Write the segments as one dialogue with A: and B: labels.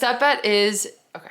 A: step bet is, okay.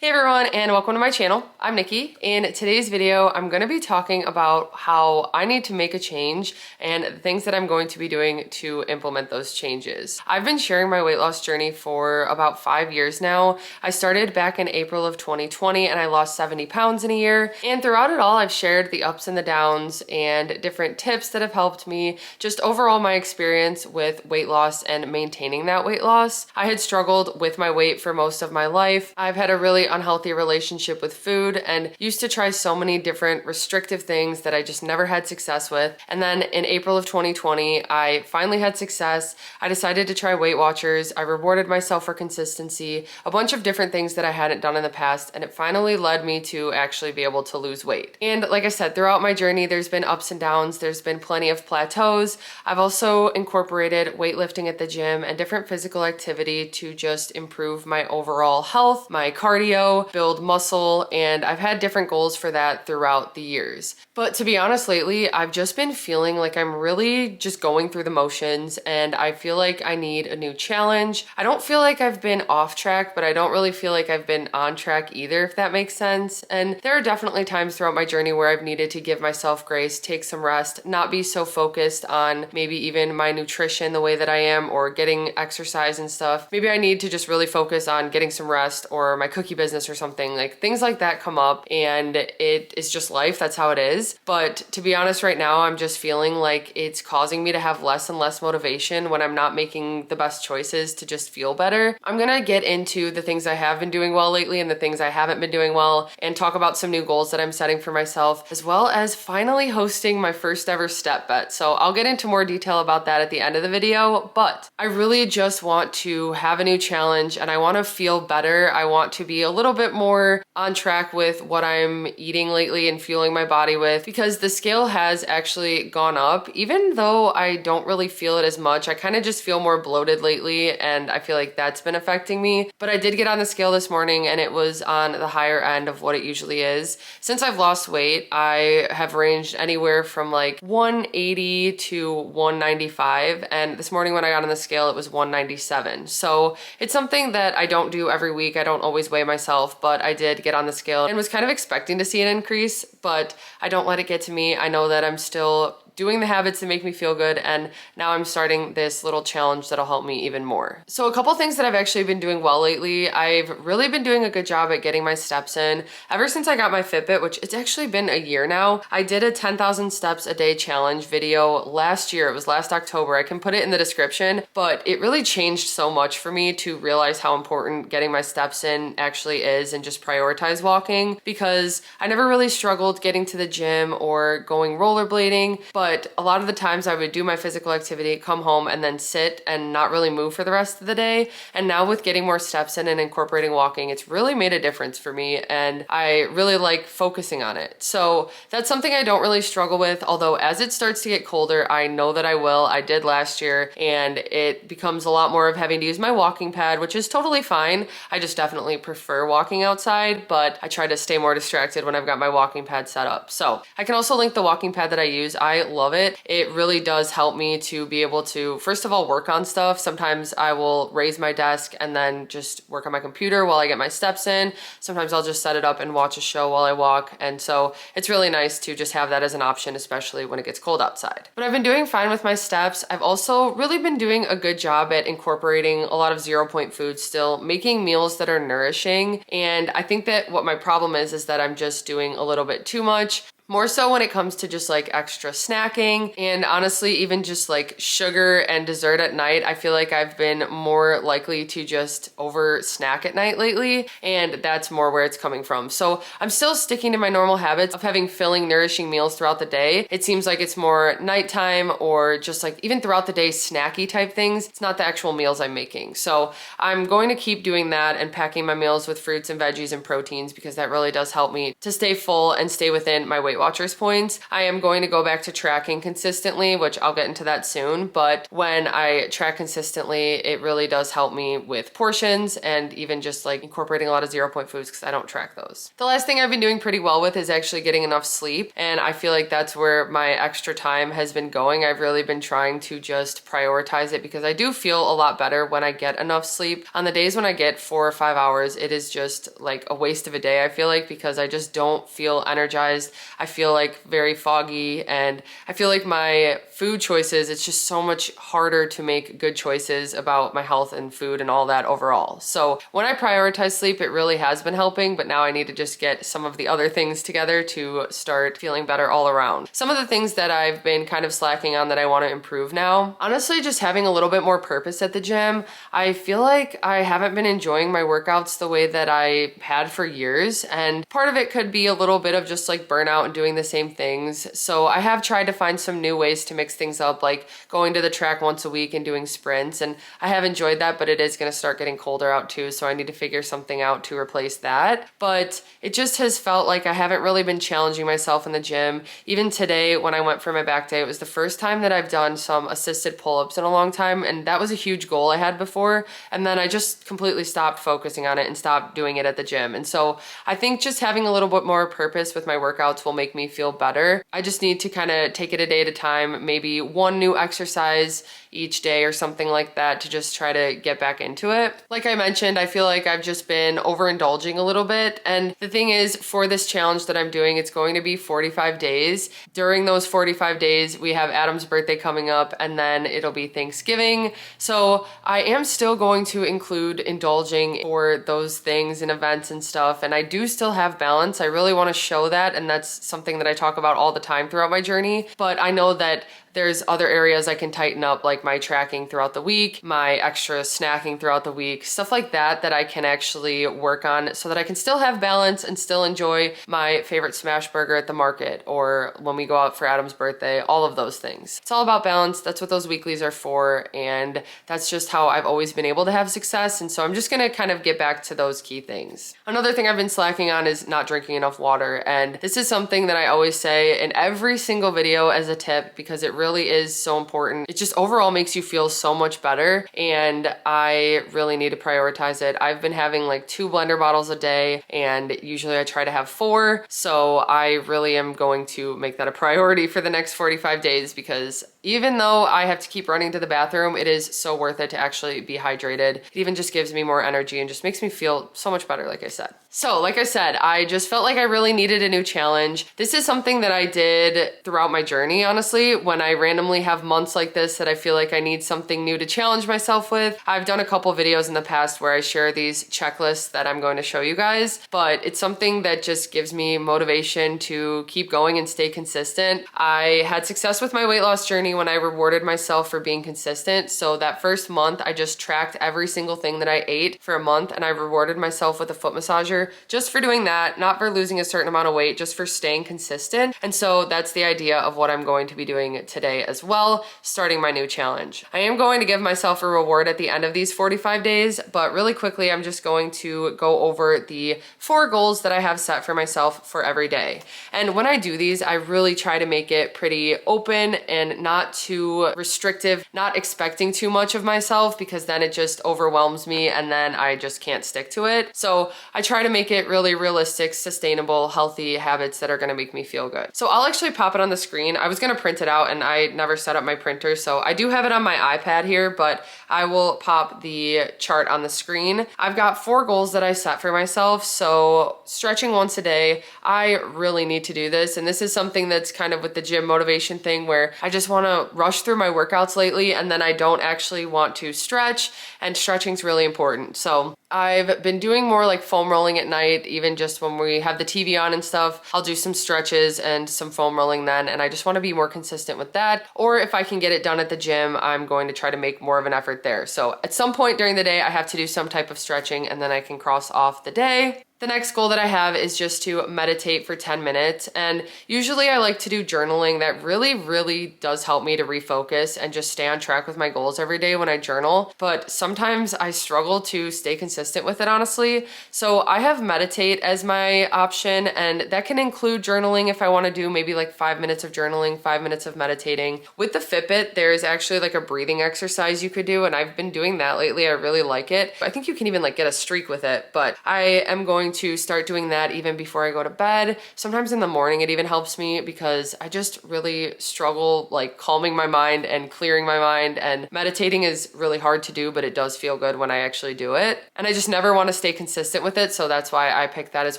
A: Hey everyone, and welcome to my channel. I'm Nikki. In today's video, I'm going to be talking about how I need to make a change and the things that I'm going to be doing to implement those changes. I've been sharing my weight loss journey for about 5 years now. I started back in April of 2020 and I lost 70 pounds in a year. And throughout it all, I've shared the ups and the downs and different tips that have helped me, just overall my experience with weight loss and maintaining that weight loss. I had struggled with my weight for most of my life. I've had a really unhealthy relationship with food and used to try so many different restrictive things that I just never had success with. And then in April of 2020, I finally had success. I decided to try Weight Watchers. I rewarded myself for consistency, a bunch of different things that I hadn't done in the past, and it finally led me to actually be able to lose weight. And like I said, throughout my journey, there's been ups and downs. There's been plenty of plateaus. I've also incorporated weightlifting at the gym and different physical activity to just improve my overall health, my cardio, build muscle, and I've had different goals for that throughout the years. But to be honest, lately, I've just been feeling like I'm really just going through the motions and I feel like I need a new challenge. I don't feel like I've been off track, but I don't really feel like I've been on track either, if that makes sense. And there are definitely times throughout my journey where I've needed to give myself grace, take some rest, not be so focused on maybe even my nutrition the way that I am or getting exercise and stuff. Maybe I need to just really focus on getting some rest or my cookie business or something. Like things like that come up and it is just life. That's how it is. But to be honest, right now, I'm just feeling like it's causing me to have less and less motivation when I'm not making the best choices to just feel better. I'm gonna get into the things I have been doing well lately and the things I haven't been doing well and talk about some new goals that I'm setting for myself, as well as finally hosting my first ever step bet. So I'll get into more detail about that at the end of the video, but I really just want to have a new challenge and I want to feel better. I want to be a little bit more on track with what I'm eating lately and fueling my body with, because the scale has actually gone up. Even though I don't really feel it as much, I kind of just feel more bloated lately and I feel like that's been affecting me. But I did get on the scale this morning and it was on the higher end of what it usually is. Since I've lost weight, I have ranged anywhere from like 180 to 195, and this morning when I got on the scale it was 197. So it's something that I don't do every week. I don't always weigh myself, but I did get on the scale and was kind of expecting to see an increase, but I don't let it get to me. I know that I'm still doing the habits that make me feel good, and now I'm starting this little challenge that'll help me even more. So a couple things that I've actually been doing well lately. I've really been doing a good job at getting my steps in. Ever since I got my Fitbit, which it's actually been a year now, I did a 10,000 steps a day challenge video last year. It was last October. I can put it in the description, but it really changed so much for me to realize how important getting my steps in actually is and just prioritize walking, because I never really struggled getting to the gym or going rollerblading, but a lot of the times I would do my physical activity, come home, and then sit and not really move for the rest of the day. And now with getting more steps in and incorporating walking, it's really made a difference for me, and I really like focusing on it. So that's something I don't really struggle with, although as it starts to get colder, I know that I will. I did last year, and it becomes a lot more of having to use my walking pad, which is totally fine. I just definitely prefer walking outside, but I try to stay more distracted when I've got my walking pad set up. So I can also link the walking pad that I use. I love it. It really does help me to be able to, first of all, work on stuff. Sometimes I will raise my desk and then just work on my computer while I get my steps in. Sometimes I'll just set it up and watch a show while I walk. And so it's really nice to just have that as an option, especially when it gets cold outside. But I've been doing fine with my steps. I've also really been doing a good job at incorporating a lot of 0-point foods still, making meals that are nourishing. And I think that what my problem is that I'm just doing a little bit too much. More so when it comes to just like extra snacking, and honestly even just like sugar and dessert at night. I feel like I've been more likely to just over snack at night lately, and that's more where it's coming from. So I'm still sticking to my normal habits of having filling, nourishing meals throughout the day. It seems like it's more nighttime or just like even throughout the day snacky type things. It's not the actual meals I'm making. So I'm going to keep doing that and packing my meals with fruits and veggies and proteins, because that really does help me to stay full and stay within my Weight Weight Watchers points. I am going to go back to tracking consistently, which I'll get into that soon. But when I track consistently, it really does help me with portions and even just like incorporating a lot of 0 point foods because I don't track those. The last thing I've been doing pretty well with is actually getting enough sleep. And I feel like that's where my extra time has been going. I've really been trying to just prioritize it because I do feel a lot better when I get enough sleep. On the days when I get 4 or 5 hours, it is just like a waste of a day, I feel like, because I just don't feel energized. I feel like very foggy, and I feel like my food choices, it's just so much harder to make good choices about my health and food and all that overall. So when I prioritize sleep, it really has been helping, but now I need to just get some of the other things together to start feeling better all around. Some of the things that I've been kind of slacking on that I want to improve now, honestly, just having a little bit more purpose at the gym. I feel like I haven't been enjoying my workouts the way that I had for years, and part of it could be a little bit of just like burnout and doing the same things. So I have tried to find some new ways to mix things up, like going to the track once a week and doing sprints, and I have enjoyed that, but it is going to start getting colder out too, so I need to figure something out to replace that. But it just has felt like I haven't really been challenging myself in the gym. Even today when I went for my back day, it was the first time that I've done some assisted pull-ups in a long time, and that was a huge goal I had before, and then I just completely stopped focusing on it and stopped doing it at the gym. And so I think just having a little bit more purpose with my workouts will make me feel better. I just need to kind of take it a day at a time, maybe one new exercise each day or something like that to just try to get back into it. Like I mentioned, I feel like I've just been overindulging a little bit. And the thing is, for this challenge that I'm doing, it's going to be 45 days. During those 45 days, we have Adam's birthday coming up, and then it'll be Thanksgiving. So I am still going to include indulging for those things and events and stuff. And I do still have balance. I really want to show that. And that's something that I talk about all the time throughout my journey. But I know that there's other areas I can tighten up, like my tracking throughout the week, my extra snacking throughout the week, stuff like that that I can actually work on so that I can still have balance and still enjoy my favorite smash burger at the market or when we go out for Adam's birthday, all of those things. It's all about balance. That's what those weeklies are for, and that's just how I've always been able to have success. And so I'm just gonna kind of get back to those key things. Another thing I've been slacking on is not drinking enough water, and this is something that I always say in every single video as a tip because it really is so important. It just overall makes you feel so much better, and I really need to prioritize it. I've been having like 2 blender bottles a day, and usually I try to have 4. So I really am going to make that a priority for the next 45 days because even though I have to keep running to the bathroom, it is so worth it to actually be hydrated. It even just gives me more energy and just makes me feel so much better, like I said. So like I said, I just felt like I really needed a new challenge. This is something that I did throughout my journey, honestly. When I randomly have months like this that I feel like I need something new to challenge myself with. I've done a couple videos in the past where I share these checklists that I'm going to show you guys, but it's something that just gives me motivation to keep going and stay consistent. I had success with my weight loss journey when I rewarded myself for being consistent. So that first month, I just tracked every single thing that I ate for a month, and I rewarded myself with a foot massager just for doing that, not for losing a certain amount of weight, just for staying consistent. And so that's the idea of what I'm going to be doing today as well, starting my new challenge. I am going to give myself a reward at the end of these 45 days, but really quickly, I'm just going to go over the 4 goals that I have set for myself for every day. And when I do these, I really try to make it pretty open and not too restrictive, not expecting too much of myself because then it just overwhelms me and then I just can't stick to it. So I try to make it really realistic, sustainable, healthy habits that are gonna make me feel good. So I'll actually pop it on the screen. I was gonna print it out and I never set up my printer, so I do have it on my iPad here, but I will pop the chart on the screen. I've got 4 goals that I set for myself. So stretching once a day, I really need to do this. And this is something that's kind of with the gym motivation thing where I just wanna rush through my workouts lately and then I don't actually want to stretch, and stretching's really important. So I've been doing more like foam rolling at night, even just when we have the TV on and stuff. I'll do some stretches and some foam rolling then, and I just want to be more consistent with that. Or if I can get it done at the gym, I'm going to try to make more of an effort there. So at some point during the day, I have to do some type of stretching and then I can cross off the day. The next goal that I have is just to meditate for 10 minutes. And usually I like to do journaling. That really does help me to refocus and just stay on track with my goals every day when I journal. But sometimes I struggle to stay consistent with it, honestly. So I have meditate as my option, and that can include journaling if I want to do maybe like 5 minutes of journaling, 5 minutes of meditating. With the Fitbit, there's actually like a breathing exercise you could do, and I've been doing that lately. I really like it. I think you can even like get a streak with it, but I am going to start doing that even before I go to bed. Sometimes in the morning it even helps me because I just really struggle like calming my mind and clearing my mind, and meditating is really hard to do, but it does feel good when I actually do it. And I just never want to stay consistent with it, so that's why I picked that as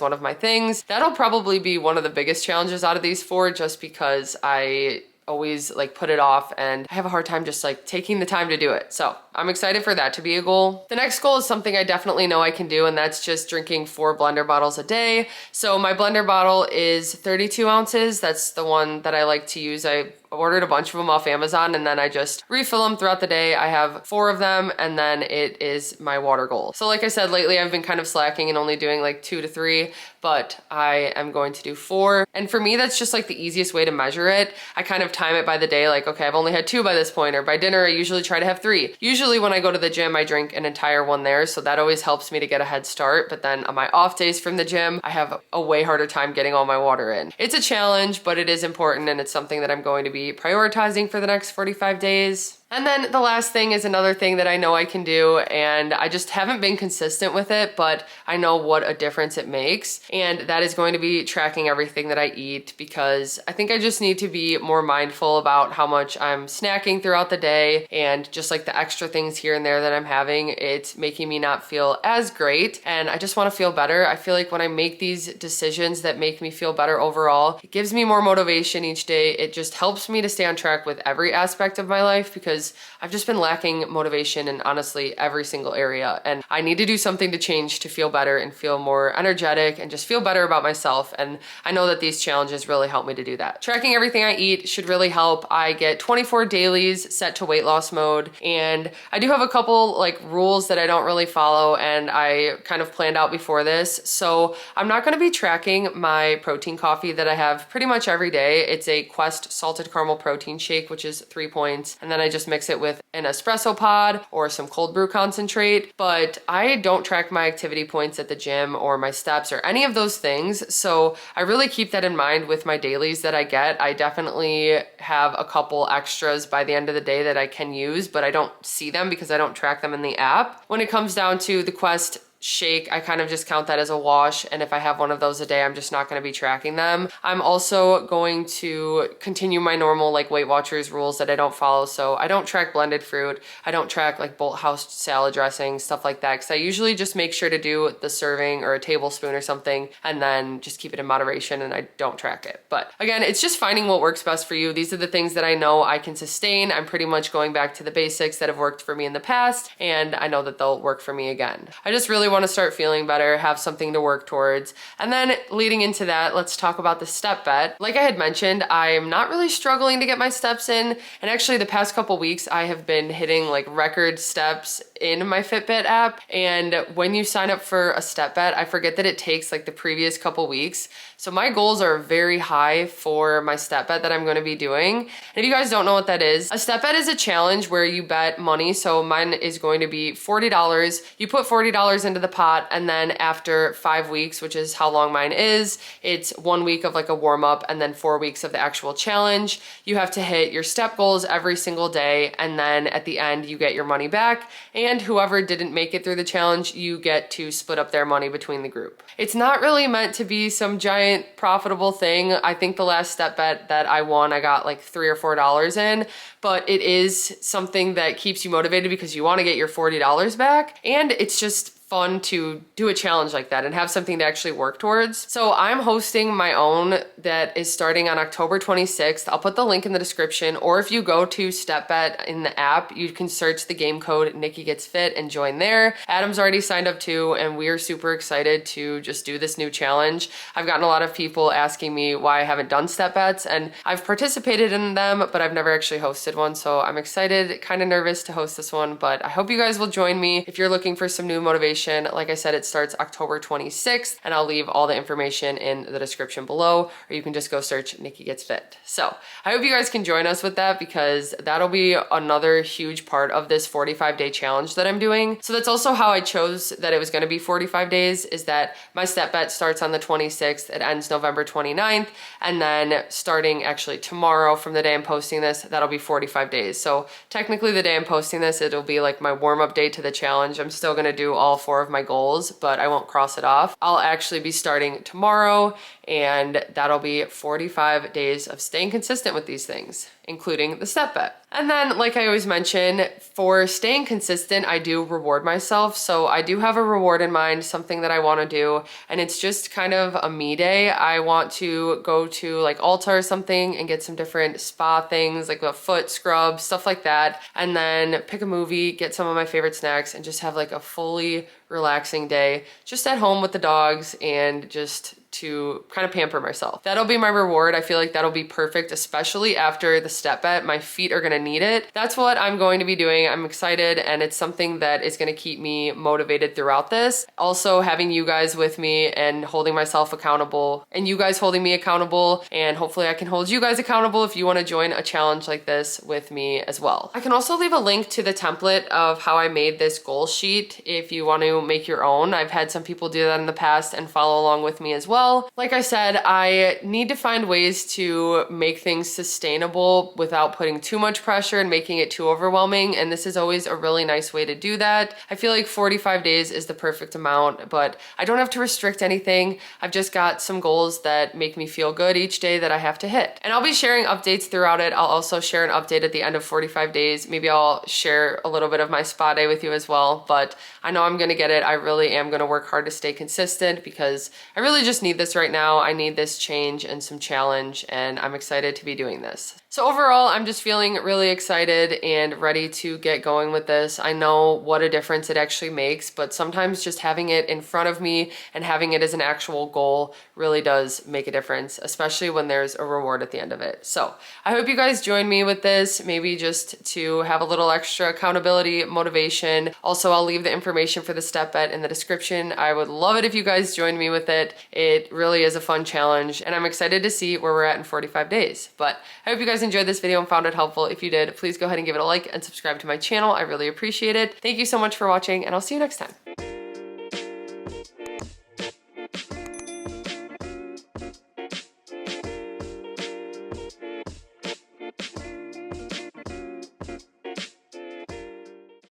A: one of my things. That'll probably be one of the biggest challenges out of these four, just because I always like put it off and I have a hard time just like taking the time to do it. So I'm excited for that to be a goal. The next goal is something I definitely know I can do, and that's just drinking 4 blender bottles a day. So my blender bottle is 32 ounces. That's the one that I like to use. I ordered a bunch of them off Amazon, and then I just refill them throughout the day. I have 4 of them, and then it is my water goal. So like I said, lately I've been kind of slacking and only doing like 2 to 3, but I am going to do 4. And for me, that's just like the easiest way to measure it. I kind of time it by the day, like, okay, I've only had 2 by this point, or by dinner, I usually try to have 3. Usually when I go to the gym, I drink an entire one there, so that always helps me to get a head start. But then on my off days from the gym, I have a way harder time getting all my water in. It's a challenge, but it is important, and it's something that I'm going to be prioritizing for the next 45 days. And then the last thing is another thing that I know I can do, and I just haven't been consistent with it, but I know what a difference it makes. And that is going to be tracking everything that I eat, because I think I just need to be more mindful about how much I'm snacking throughout the day, and just like the extra things here and there that I'm having, it's making me not feel as great. And I just want to feel better. I feel like when I make these decisions that make me feel better overall, it gives me more motivation each day. It just helps me to stay on track with every aspect of my life, because I've just been lacking motivation in honestly every single area, and I need to do something to change to feel better and feel more energetic and just feel better about myself. And I know that these challenges really help me to do that. Tracking everything I eat should really help. I get 24 dailies set to weight loss mode, and I do have a couple like rules that I don't really follow, and I kind of planned out before this. So I'm not going to be tracking my protein coffee that I have pretty much every day. It's a Quest salted caramel protein shake, which is 3 points, and then I just mix it with an espresso pod or some cold brew concentrate. But I don't track my activity points at the gym or my steps or any of those things, so I really keep that in mind with my dailies that I get. I definitely have a couple extras by the end of the day that I can use, but I don't see them because I don't track them in the app. When it comes down to the Quest shake, I kind of just count that as a wash, and if I have one of those a day, I'm just not going to be tracking them. I'm also going to continue my normal like Weight Watchers rules that I don't follow, so I don't track blended fruit, I don't track like Bolthouse salad dressing, stuff like that, because I usually just make sure to do the serving or a tablespoon or something, and then just keep it in moderation, and I don't track it. But again, it's just finding what works best for you. These are the things that I know I can sustain. I'm pretty much going back to the basics that have worked for me in the past, and I know that they'll work for me again. I just really want to start feeling better, have something to work towards. And then leading into that, let's talk about the step bet. Like I had mentioned, I'm not really struggling to get my steps in. And actually the past couple weeks, I have been hitting like record steps in my Fitbit app. And when you sign up for a step bet, I forget that it takes like the previous couple weeks. So my goals are very high for my step bet that I'm going to be doing. And if you guys don't know what that is, a step bet is a challenge where you bet money. So mine is going to be $40. You put $40 into the pot, and then after 5 weeks, which is how long mine is, it's 1 week of like a warm up and then 4 weeks of the actual challenge. You have to hit your step goals every single day, and then at the end you get your money back, and whoever didn't make it through the challenge, you get to split up their money between the group. It's not really meant to be some giant profitable thing. I think the last step bet that I won, I got like $3 or $4 in, but it is something that keeps you motivated because you want to get your $40 back, and it's just fun to do a challenge like that and have something to actually work towards. So I'm hosting my own that is starting on October 26th. I'll put the link in the description, or if you go to StepBet in the app, you can search the game code NIKKIGETSFIT and join there. Adam's already signed up too, and we are super excited to just do this new challenge. I've gotten a lot of people asking me why I haven't done step bets, and I've participated in them, but I've never actually hosted one. So I'm excited, kind of nervous to host this one, but I hope you guys will join me if you're looking for some new motivation information. Like I said, it starts October 26th, and I'll leave all the information in the description below, or you can just go search Nikki Gets Fit. So I hope you guys can join us with that, because that'll be another huge part of this 45-day challenge that I'm doing. So that's also how I chose that it was going to be 45 days, is that my step bet starts on the 26th, it ends November 29th, and then starting actually tomorrow from the day I'm posting this, that'll be 45 days. So technically the day I'm posting this, it'll be like my warm-up day to the challenge. I'm still gonna do all 4 of my goals, but I won't cross it off. I'll actually be starting tomorrow, and that'll be 45 days of staying consistent with these things, including the step bet. And then, like I always mention, for staying consistent, I do reward myself. So I do have a reward in mind, something that I want to do, and it's just kind of a me day. I want to go to like Ulta or something and get some different spa things, like a foot scrub, stuff like that, and then pick a movie, get some of my favorite snacks, and just have like a fully relaxing day just at home with the dogs, and just to kind of pamper myself. That'll be my reward. I feel like that'll be perfect, especially after the step bet. My feet are gonna need it. That's what I'm going to be doing. I'm excited, and it's something that is gonna keep me motivated throughout this. Also, having you guys with me and holding myself accountable, and you guys holding me accountable, and hopefully I can hold you guys accountable if you wanna join a challenge like this with me as well. I can also leave a link to the template of how I made this goal sheet if you want to make your own. I've had some people do that in the past and follow along with me as well. Like I said, I need to find ways to make things sustainable without putting too much pressure and making it too overwhelming, and this is always a really nice way to do that. I feel like 45 days is the perfect amount, but I don't have to restrict anything. I've just got some goals that make me feel good each day that I have to hit. And I'll be sharing updates throughout it. I'll also share an update at the end of 45 days. Maybe I'll share a little bit of my spa day with you as well, but I know I'm gonna get it. I really am gonna work hard to stay consistent, because I really just need this right now. I need this change and some challenge, and I'm excited to be doing this. So overall, I'm just feeling really excited and ready to get going with this. I know what a difference it actually makes, but sometimes just having it in front of me and having it as an actual goal really does make a difference, especially when there's a reward at the end of it. So I hope you guys join me with this, maybe just to have a little extra accountability, motivation. Also, I'll leave the information for the step bet in the description. I would love it if you guys joined me with it. It really is a fun challenge, and I'm excited to see where we're at in 45 days. But I hope you guys enjoyed this video and found it helpful. If you did, please go ahead and give it a like and subscribe to my channel. I really appreciate it. Thank you so much for watching, and I'll see you next time.